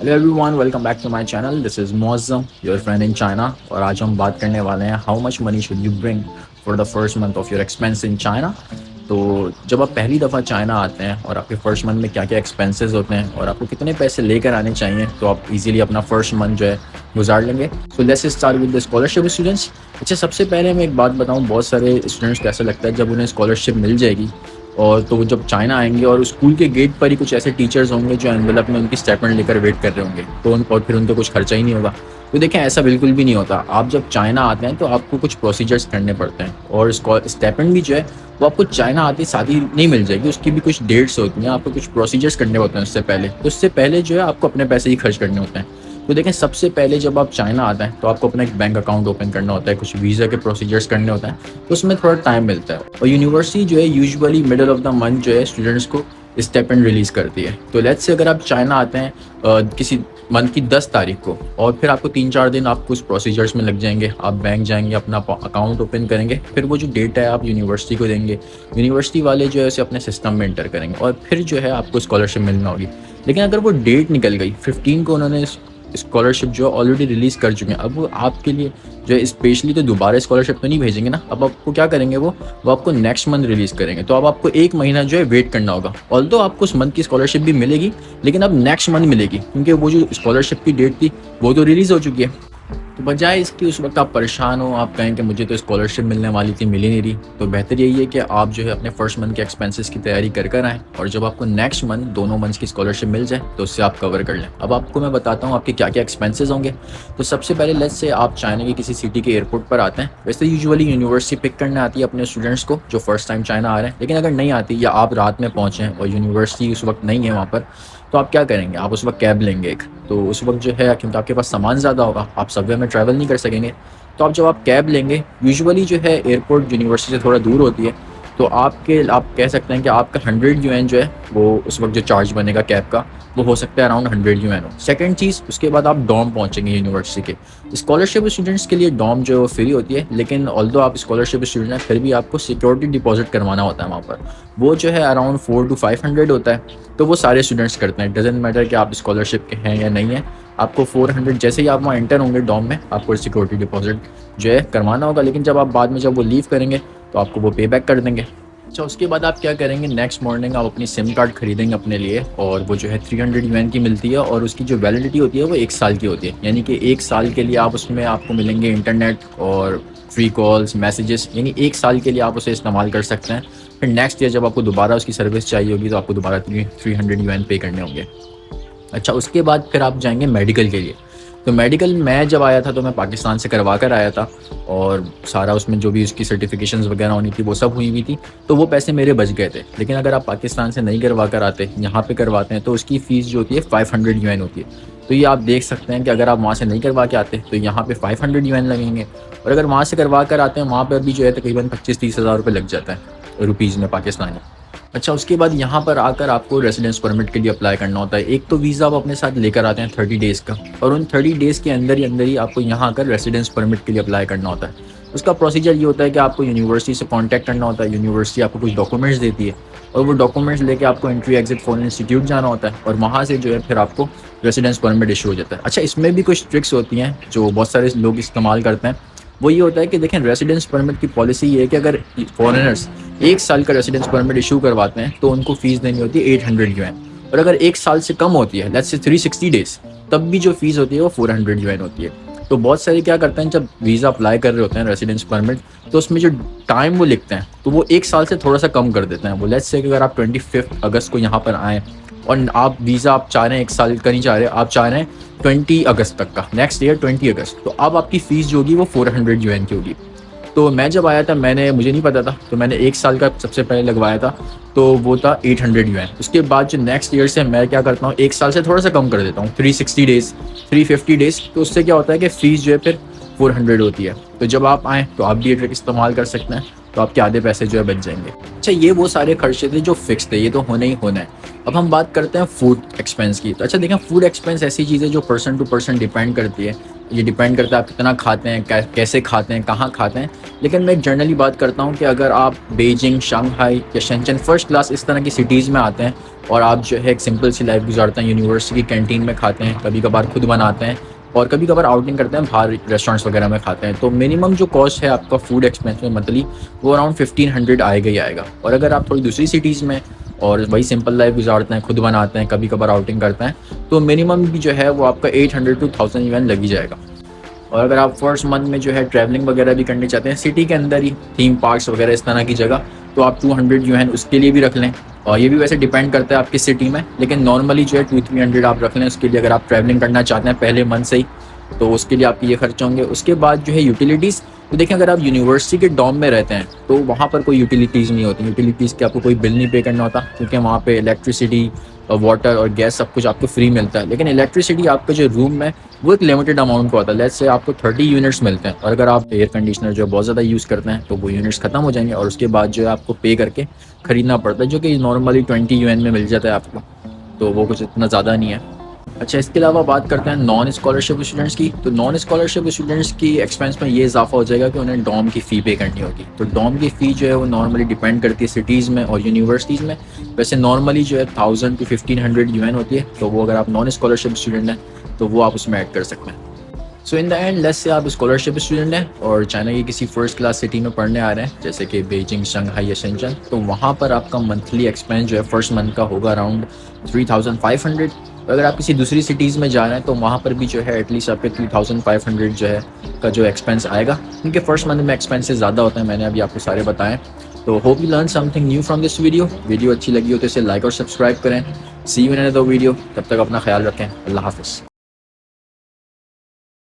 Hello everyone, welcome back to my channel. This is Mauzam, your friend in China. और आज हम बात करने वाले हैं how much money should you bring for the first month of your expense in China. तो जब आप पहली दफ़ा चाइना आते हैं और आपके फर्स्ट मंथ में क्या क्या एक्सपेंसेस होते हैं और आपको कितने पैसे लेकर आने चाहिए, तो आप इजीली अपना फर्स्ट मंथ जो है गुजार लेंगे। So let's start with the scholarship students. अच्छा, सबसे पहले मैं एक बात बताऊँ, बहुत सारे स्टूडेंट्स को ऐसा लगता है जब उन्हें स्कॉलरशिप मिल जाएगी और तो वो जब चाइना आएंगे और स्कूल के गेट पर ही कुछ ऐसे टीचर्स होंगे जो एनवेलप में उनकी स्टेटमेंट लेकर वेट कर रहे होंगे, तो और फिर उनको कुछ खर्चा ही नहीं होगा। तो देखें, ऐसा बिल्कुल भी नहीं होता। आप जब चाइना आते हैं तो आपको कुछ प्रोसीजर्स करने पड़ते हैं और स्टेटमेंट भी जो है वो आपको चाइना आते साथ ही नहीं मिल जाएगी, उसकी भी कुछ डेट्स होती हैं, आपको कुछ प्रोसीजर्स करने होते हैं उससे पहले। तो उससे पहले जो है आपको अपने पैसे ही खर्च करने होते हैं। तो देखें, सबसे पहले जब आप चाइना आते हैं तो आपको अपना एक बैंक अकाउंट ओपन करना होता है, कुछ वीज़ा के प्रोसीजर्स करने होते हैं, तो उसमें थोड़ा टाइम मिलता है। और यूनिवर्सिटी जो है usually middle of the month जो है स्टूडेंट्स को स्टेपन रिलीज़ करती है। तो लेट्स से अगर आप चाइना आते हैं किसी मंथ की 10 तारीख को, और फिर आपको 3-4 दिन आपको उस प्रोसीजर्स में लग जाएंगे। आप बैंक जाएंगे, अपना अकाउंट ओपन करेंगे, फिर वो जो डेटा है आप यूनिवर्सिटी को देंगे, यूनिवर्सिटी वाले जो है उसे अपने सिस्टम में इंटर करेंगे और फिर जो है आपको स्कॉलरशिप मिलना होगी। लेकिन अगर वो डेट निकल गई 15 को, उन्होंने स्कॉलरशिप जो ऑलरेडी रिलीज़ कर चुके हैं, अब वो आपके लिए जो है स्पेशली तो दोबारा स्कॉलरशिप तो नहीं भेजेंगे ना। अब आपको क्या करेंगे, वो आपको नेक्स्ट मंथ रिलीज़ करेंगे। तो अब आपको 1 महीना जो है वेट करना होगा। ऑल्दो आपको उस मंथ की स्कॉलरशिप भी मिलेगी, लेकिन अब नेक्स्ट मंथ मिलेगी, क्योंकि वो जो स्कॉलरशिप की डेट थी वो तो रिलीज़ हो चुकी है। तो बजाय इसकी उस वक्त आप परेशान हो, आप कहें कि मुझे तो स्कॉलरशिप मिलने वाली थी, मिल ही नहीं रही, तो बेहतर यही है कि आप जो है अपने फर्स्ट मंथ के एक्सपेंसेस की तैयारी कर आएँ, और जब आपको नेक्स्ट मंथ दोनों मंथ्स की स्कॉलरशिप मिल जाए तो उससे आप कवर कर लें। अब आपको मैं बताता हूँ आपके क्या क्या एक्सपेंसेस होंगे। तो सबसे पहले लेट्स से आप चाइना के किसी सिटी के एयरपोर्ट पर आते हैं। वैसे यूजुअली यूनिवर्सिटी पिक करने आती है अपने स्टूडेंट्स को जो फर्स्ट टाइम चाइना आ रहे हैं, लेकिन अगर नहीं आती या आप रात में पहुँचे और यूनिवर्सिटी उस वक्त नहीं है वहाँ पर, तो आप क्या करेंगे, आप उस वक्त कैब लेंगे एक। तो उस वक्त जो है, क्योंकि आपके पास सामान ज़्यादा होगा, आप सबवे में ट्रैवल नहीं कर सकेंगे, तो आप कैब लेंगे, यूजुअली जो है एयरपोर्ट यूनिवर्सिटी से थोड़ा दूर होती है, तो आप कह सकते हैं कि आपका 100 यूएन जो है वो उस वक्त जो चार्ज बनेगा कैब का, वो हो सकता है अराउंड 100 यूएन हो। सेकंड चीज़, उसके बाद आप डॉम पहुंचेंगे यूनिवर्सिटी के। स्कॉलरशिप स्टूडेंट्स के लिए डॉम जो फ्री होती है, लेकिन ऑल्दो आप स्कॉलरशिप स्टूडेंट हैं फिर भी आपको सिक्योरिटी डिपॉजिट करवाना होता है वहाँ पर। वो जो है अराउंड 400 to 500 होता है। तो वो सारे स्टूडेंट्स करते हैं, डजेंट मैटर कि आप स्कॉलरशिप के हैं या नहीं है। आपको 400 जैसे ही आप वहाँ एंटर होंगे डॉम में, आपको सिक्योरिटी डिपॉजिट जो है करवाना होगा, लेकिन जब आप बाद में जब वो लीव करेंगे तो आपको वो पे बैक कर देंगे। अच्छा, उसके बाद आप क्या करेंगे, नेक्स्ट मॉर्निंग आप अपनी सिम कार्ड खरीदेंगे अपने लिए, और वो जो है 300 यूएन की मिलती है, और उसकी जो वैलिडिटी होती है वो 1 साल की होती है। यानी कि 1 साल के लिए आप उसमें आपको मिलेंगे इंटरनेट और फ्री कॉल्स, मैसेजेस, यानी 1 साल के लिए आप उसे इस्तेमाल कर सकते हैं। फिर नेक्स्ट ईयर जब आपको दोबारा उसकी सर्विस चाहिए होगी तो आपको दोबारा 300 यूएन पे करने होंगे। अच्छा, उसके बाद फिर आप जाएंगे मेडिकल के लिए। तो मेडिकल मैं जब आया था तो मैं पाकिस्तान से करवा कर आया था, और सारा उसमें जो भी उसकी सर्टिफिकेशंस वगैरह होनी थी वो सब हुई हुई थी, तो वो पैसे मेरे बच गए थे। लेकिन अगर आप पाकिस्तान से नहीं करवा कर आते, यहाँ पे करवाते हैं, तो उसकी फ़ीस जो होती है 500 यूएन होती है। तो ये आप देख सकते हैं कि अगर आप वहाँ से नहीं करवा के आते तो यहाँ पे 500 यूएन लगेंगे, और अगर वहाँ से करवा कर आते हैं वहाँ पर भी जो है तकरीबन 25-30 हज़ार रुपये लग जाता है रुपीज़ में, पाकिस्तानी। अच्छा, उसके बाद यहाँ पर आकर आपको रेसिडेंस परमिट के लिए अप्लाई करना होता है। एक तो वीज़ा आप अपने साथ लेकर आते हैं 30 डेज़ का, और उन 30 डेज़ के अंदर ही आपको यहाँ आकर रेसिडेंस परमिट के लिए अप्लाई करना होता है। उसका प्रोसीजर ये होता है कि आपको यूनिवर्सिटी से कांटेक्ट करना होता है, यूनिवर्सिटी आपको कुछ डॉक्यूमेंट्स देती है, और वो डॉक्यूमेंट्स लेके आपको एंट्री एग्जिट फॉरेन इंस्टीट्यूट जाना होता है, और वहाँ से जो है फिर आपको रेसिडेंस परमिट इशू हो जाता है। अच्छा, इसमें भी कुछ ट्रिक्स होती हैं जो बहुत सारे लोग इस्तेमाल करते हैं। वो ये होता है कि देखें, रेसिडेंस परमिट की पॉलिसी ये है कि अगर फॉरेनर्स 1 साल का रेसिडेंस परमिट इशू करवाते हैं तो उनको फीस देनी होती है 800 यूएन, और अगर 1 साल से कम होती है, लेट्स से 360 डेज, तब भी जो फीस होती है वो 400 यूएन होती है। तो बहुत सारे क्या करते हैं, जब वीज़ा अप्लाई कर रहे होते हैं रेसिडेंस परमिट, तो उसमें जो टाइम वो लिखते हैं तो वो 1 साल से थोड़ा सा कम कर देते हैं। वो लेट्स से कि अगर आप 25 अगस्त को यहाँ पर आएँ और आप वीज़ा आप चाह रहे हैं 1 साल का नहीं चाह रहे, आप चाह रहे हैं 20 अगस्त तक का, नेक्स्ट ईयर 20 अगस्त, तो अब आपकी फ़ीस जो होगी वो 400 यूएन की होगी। तो मैं जब आया था, मुझे नहीं पता था, तो मैंने 1 साल का सबसे पहले लगवाया था, तो वो था 800 यूएन। उसके बाद जो नेक्स्ट ईयर से मैं क्या करता हूँ, 1 साल से थोड़ा सा कम कर देता हूँ, 360 डेज़, 350 डेज़, तो उससे क्या होता है कि फ़ीस जो है फिर 400 होती है। तो जब आप आएँ तो आप भी ये ट्रिक इस्तेमाल कर सकते हैं, तो आपके आधे पैसे जो है बच जाएंगे। अच्छा, ये वो सारे खर्चे थे जो फिक्स थे, ये तो होना ही होना है। अब हम बात करते हैं फूड एक्सपेंस की। तो अच्छा देखें, फूड एक्सपेंस ऐसी चीज़ है जो पर्सन टू पर्सन डिपेंड करती है। ये डिपेंड करता है आप कितना खाते हैं, कैसे खाते हैं, कहाँ खाते हैं। लेकिन मैं एक जनरली बात करता हूँ कि अगर आप बीजिंग, शंघाई या शेंचन फर्स्ट क्लास इस तरह की सिटीज़ में आते हैं और आप जो है एक सिंपल सी लाइफ गुजारते हैं, यूनिवर्सिटी की कैंटीन में खाते हैं, कभी कभार खुद बनाते हैं और कभी कभार आउटिंग करते हैं, बाहर रेस्टोरेंट्स वगैरह में खाते हैं, तो मिनिमम जो कॉस्ट है आपका फूड एक्सपेंस में मंथली वो अराउंड 1500 आएगा ही आएगा। और अगर आप थोड़ी दूसरी सिटीज़ में और वही सिंपल लाइफ गुजारते हैं, खुद बनाते हैं, कभी कभार आउटिंग करते हैं, तो मिनिमम भी जो है वो आपका 800 to 1000 यूएन लग ही जाएगा। और अगर आप फर्स्ट मंथ में जो है ट्रैवलिंग वगैरह भी करनी चाहते हैं सिटी के अंदर ही, थीम पार्क्स वगैरह इस तरह की जगह, तो आप 200 यूएन उसके लिए भी रख लें। और ये भी वैसे डिपेंड करता है आपकी सिटी में, लेकिन नॉर्मली जो है 200-300 आप रख लें उसके लिए, अगर आप ट्रैवलिंग करना चाहते हैं पहले मंथ से ही, तो उसके लिए आपके ये खर्चे होंगे। उसके बाद जो है यूटिलिटीज़, तो देखें अगर आप यूनिवर्सिटी के डॉम में रहते हैं तो वहाँ पर कोई यूटिलिटीज़ नहीं होती। यूटिलिटीज़ के आपको कोई बिल नहीं पे करना होता, क्योंकि वहाँ पे इलेक्ट्रिसिटी, वाटर और गैस सब कुछ आपको फ्री मिलता है। लेकिन इलेक्ट्रिसिटी आपका जो रूम में वो एक लिमिटेड अमाउंट का होता है। लेट्स से आपको 30 यूनिट्स मिलते हैं, और अगर आप एयर कंडीशनर जो बहुत ज़्यादा यूज़ करते हैं तो वो यूनिट्स ख़त्म हो जाएंगे और उसके बाद जो है आपको पे करके ख़रीदना पड़ता है, जो कि नॉर्मली 20 यूएन में मिल जाता है आपको, तो वो कुछ इतना ज़्यादा नहीं है। अच्छा, इसके अलावा बात करते हैं नॉन स्कॉलरशिप स्टूडेंट्स की। तो नॉन स्कॉलरशिप स्टूडेंट्स की एक्सपेंस में ये इजाफा हो जाएगा कि उन्हें डॉम की फ़ी पे करनी होगी। तो डॉम की फ़ी जो है वो नॉर्मली डिपेंड करती है सिटीज़ में और यूनिवर्सिटीज़ में। वैसे नॉर्मली जो है 1000 to 1500 यूएन होती है, तो वो अगर आप नॉन स्कॉलरशिप स्टूडेंट हैं तो वो आप उसमें ऐड कर सकते हैं। So in the end let's say आप स्कॉलरशिप स्टूडेंट हैं और चाइना की किसी फर्स्ट क्लास सिटी में पढ़ने आ रहे हैं, जैसे कि बीजिंग, शंघाई या शेंचन, तो वहाँ पर आपका मंथली एक्सपेंस जो है फर्स्ट मंथ का होगा अराउंड 3500। अगर आप किसी दूसरी सिटीज़ में जा रहे हैं तो वहाँ पर भी जो है एटलीस्ट आपके 3500 जो है का जो एक्सपेंस आएगा, क्योंकि फर्स्ट मंथ में एक्सपेंसेस ज़्यादा होते हैं, मैंने अभी आपको सारे बताएं। तो hope you learn something new from this video अच्छी लगी हो तो इसे लाइक और सब्सक्राइब करें। सी यू इन अनदर वीडियो, तब तक अपना ख्याल रखें। अल्लाह हाफ़िज़।